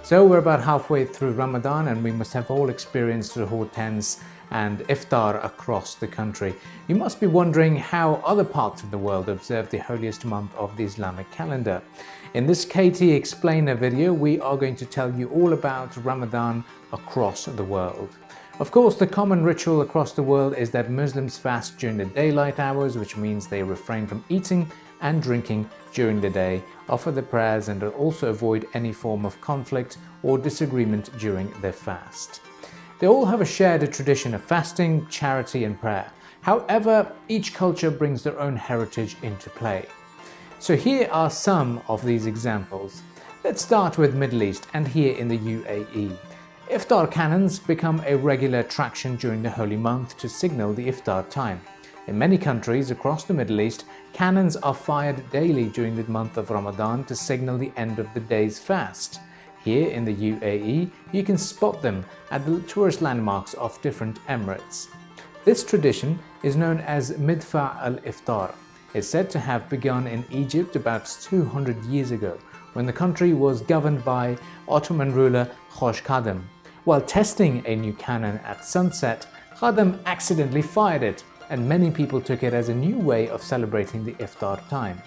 So we're about halfway through Ramadan and we must have all experienced suhoor tents and iftar across the country. You must be wondering how other parts of the world observe the holiest month of the Islamic calendar. In this KT Explainer video, we are going to tell you all about Ramadan across the world. Of course, the common ritual across the world is that Muslims fast during the daylight hours, which means they refrain from eating and drinking during the day, offer the prayers and also avoid any form of conflict or disagreement during their fast. They all have a shared tradition of fasting, charity and prayer. However, each culture brings their own heritage into play. So here are some of these examples. Let's start with Middle East and here in the UAE. Iftar cannons become a regular attraction during the holy month to signal the iftar time. In many countries across the Middle East, cannons are fired daily during the month of Ramadan to signal the end of the day's fast. Here in the UAE, you can spot them at the tourist landmarks of different emirates. This tradition is known as Midfa al-Iftar. It's said to have begun in Egypt about 200 years ago, when the country was governed by Ottoman ruler Khosh Khadem. While testing a new cannon at sunset, Khadem accidentally fired it, and many people took it as a new way of celebrating the iftar time.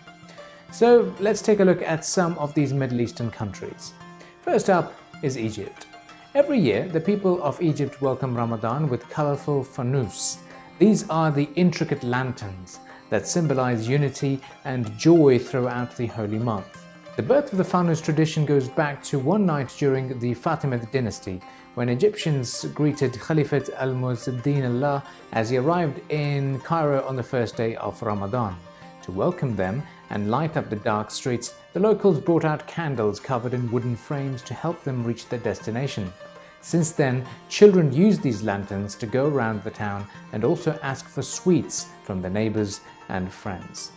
So let's take a look at some of these Middle Eastern countries. First up is Egypt. Every year, the people of Egypt welcome Ramadan with colorful fanus. These are the intricate lanterns that symbolize unity and joy throughout the holy month. The birth of the fanus tradition goes back to one night during the Fatimid dynasty, when Egyptians greeted Khalifat al-Mu'izzuddin Allah as he arrived in Cairo on the first day of Ramadan. To welcome them and light up the dark streets, the locals brought out candles covered in wooden frames to help them reach their destination. Since then, children use these lanterns to go around the town and also ask for sweets from their neighbors and friends.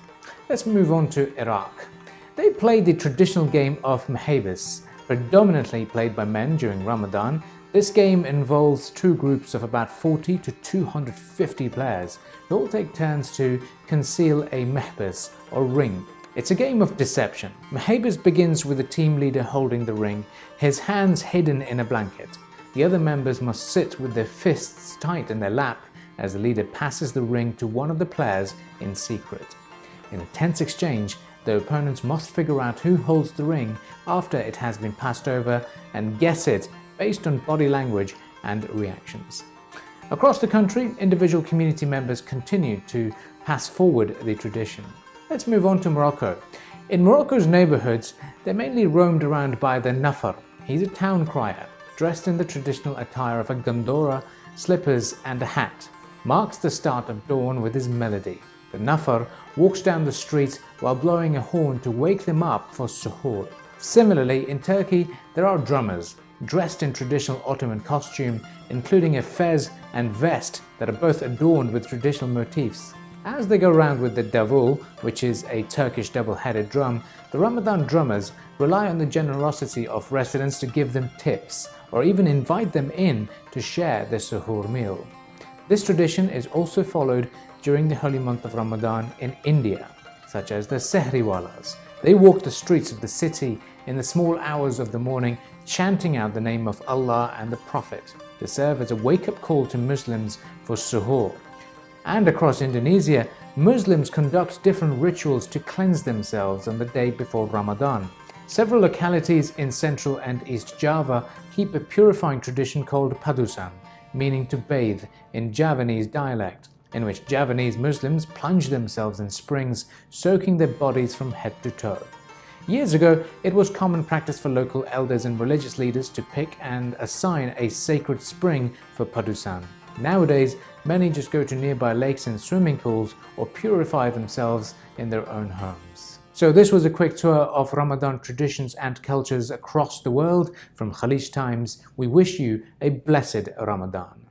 Let's move on to Iraq. They play the traditional game of muhabis, predominantly played by men during Ramadan. This game involves two groups of about 40 to 250 players who all take turns to conceal a mehbis or ring. It's a game of deception. Muhabis begins with the team leader holding the ring, his hands hidden in a blanket. The other members must sit with their fists tight in their lap as the leader passes the ring to one of the players in secret. In a tense exchange, the opponents must figure out who holds the ring after it has been passed over and guess it based on body language and reactions. Across the country, individual community members continue to pass forward the tradition. Let's move on to Morocco. In Morocco's neighborhoods, they're mainly roamed around by the nafar. He's a town crier, dressed in the traditional attire of a gondora, slippers and a hat. Marks the start of dawn with his melody. The nafar walks down the street while blowing a horn to wake them up for suhoor. Similarly, in Turkey, there are drummers, dressed in traditional Ottoman costume, including a fez and vest that are both adorned with traditional motifs. As they go around with the davul, which is a Turkish double-headed drum, the Ramadan drummers rely on the generosity of residents to give them tips or even invite them in to share their suhoor meal. This tradition is also followed during the holy month of Ramadan in India, such as the Sehriwalas. They walk the streets of the city in the small hours of the morning, chanting out the name of Allah and the Prophet to serve as a wake-up call to Muslims for suhoor. And across Indonesia, Muslims conduct different rituals to cleanse themselves on the day before Ramadan. Several localities in Central and East Java keep a purifying tradition called padusan, meaning to bathe in Javanese dialect, in which Javanese Muslims plunge themselves in springs, soaking their bodies from head to toe. Years ago, it was common practice for local elders and religious leaders to pick and assign a sacred spring for padusan. Nowadays, many just go to nearby lakes and swimming pools or purify themselves in their own homes. So this was a quick tour of Ramadan traditions and cultures across the world. From Khaleej Times, we wish you a blessed Ramadan.